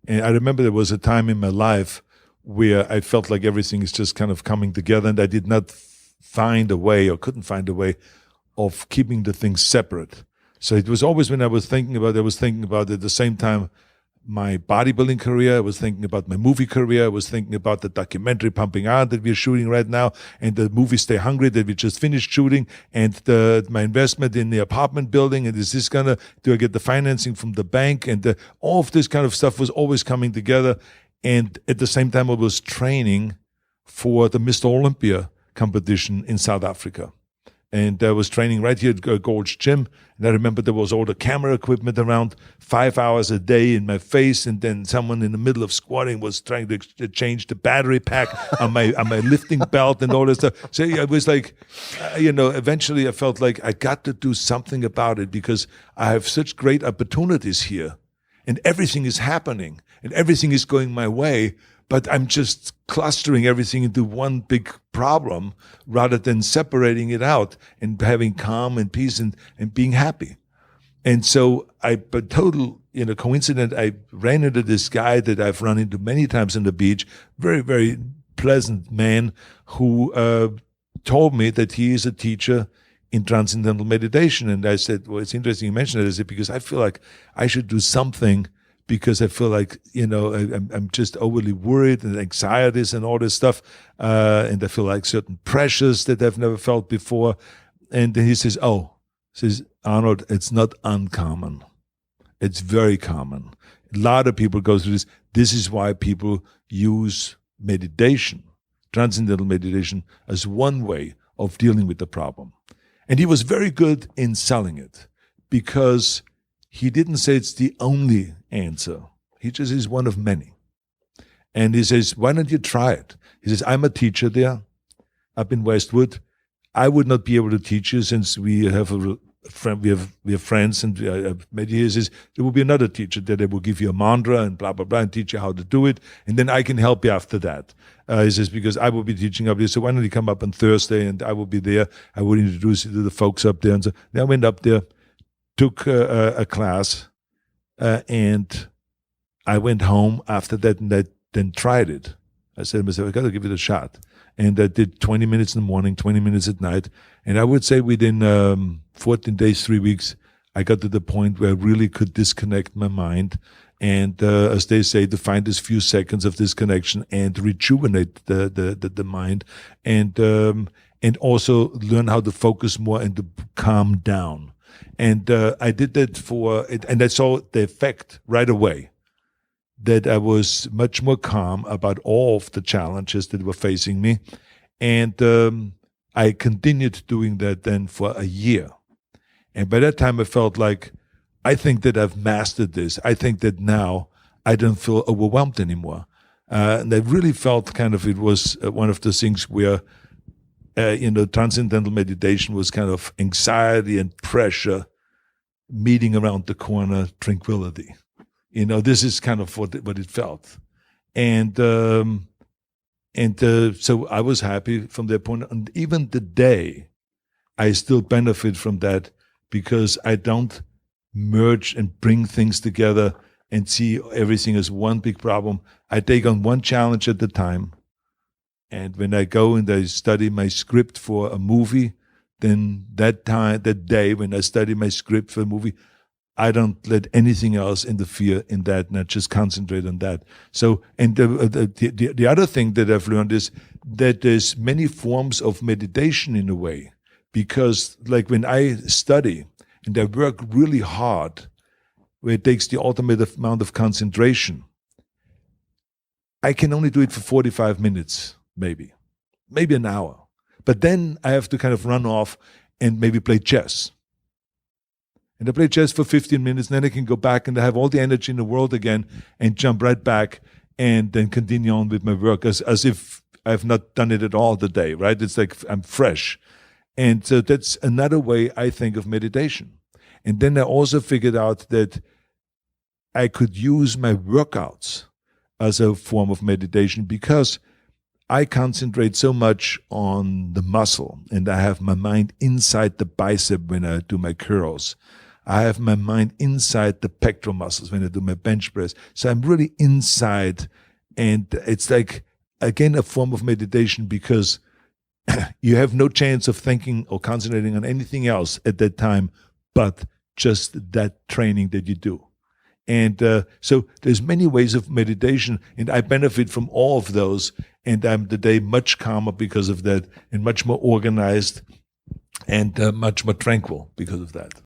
And I remember there was a time in my life where I felt like everything is just kind of coming together, and I did not find a way or couldn't find a way of keeping the things separate. So it was always when I was thinking about it, I was thinking about at the same time my bodybuilding career, I was thinking about my movie career, I was thinking about the documentary Pumping Iron that we're shooting right now, and the movie Stay Hungry that we just finished shooting, and my investment in the apartment building, and do I get the financing from the bank, and all of this kind of stuff was always coming together. And at the same time, I was training for the Mr. Olympia competition in South Africa. And I was training right here at Gold's Gym. And I remember there was all the camera equipment around, 5 hours a day in my face. And then someone in the middle of squatting was trying to change the battery pack on my lifting belt and all this stuff. So I was like, eventually I felt like I got to do something about it because I have such great opportunities here. And everything is happening and everything is going my way. But I'm just clustering everything into one big problem rather than separating it out and having calm and peace and being happy. And so but total, coincidence, I ran into this guy that I've run into many times on the beach, very, very pleasant man who told me that he is a teacher in transcendental meditation. And I said, well, it's interesting you mentioned it. I said, because I feel like I should do something because I feel like, I'm just overly worried and anxieties and all this stuff. And I feel like certain pressures that I've never felt before. And then he says, Arnold, it's not uncommon. It's very common. A lot of people go through this. This is why people use meditation, transcendental meditation, as one way of dealing with the problem. And he was very good in selling it because he didn't say it's the only answer. He just is one of many. And he says, why don't you try it? He says, I'm a teacher there up in Westwood. I would not be able to teach you since we have a friend, we have friends, and I've met you. He says, there will be another teacher there that will give you a mantra and blah, blah, blah, and teach you how to do it. And then I can help you after that. He says, because I will be teaching up there. So why don't you come up on Thursday and I will be there. I will introduce you to the folks up there. And so then I went up there, took a class, and I went home after that, and I then tried it. I said to myself, I got to give it a shot. And I did 20 minutes in the morning, 20 minutes at night. And I would say within 14 days, 3 weeks, I got to the point where I really could disconnect my mind. And as they say, to find this few seconds of disconnection and rejuvenate the mind, and also learn how to focus more and to calm down. And I did that and I saw the effect right away, that I was much more calm about all of the challenges that were facing me. And I continued doing that then for a year. And by that time I felt like, I think that I've mastered this. I think that now I don't feel overwhelmed anymore. And I really felt it was one of the things where transcendental meditation was kind of anxiety and pressure meeting around the corner, tranquility. This is kind of what it felt. And so I was happy from that point. And even today, I still benefit from that because I don't merge and bring things together and see everything as one big problem. I take on one challenge at a time. And when I go and I study my script for a movie, then that day when I study my script for a movie, I don't let anything else interfere in that, and I just concentrate on that. So, and the other thing that I've learned is that there's many forms of meditation in a way, because like when I study and I work really hard, where it takes the ultimate amount of concentration, I can only do it for 45 minutes. Maybe an hour. But then I have to kind of run off and maybe play chess. And I play chess for 15 minutes, and then I can go back and I have all the energy in the world again and jump right back and then continue on with my work as if I've not done it at all today, right? It's like I'm fresh. And so that's another way I think of meditation. And then I also figured out that I could use my workouts as a form of meditation because I concentrate so much on the muscle, and I have my mind inside the bicep when I do my curls. I have my mind inside the pectoral muscles when I do my bench press. So I'm really inside, and it's like, again, a form of meditation, because you have no chance of thinking or concentrating on anything else at that time but just that training that you do. And so there's many ways of meditation, and I benefit from all of those, and I'm today much calmer because of that, and much more organized, and much more tranquil because of that.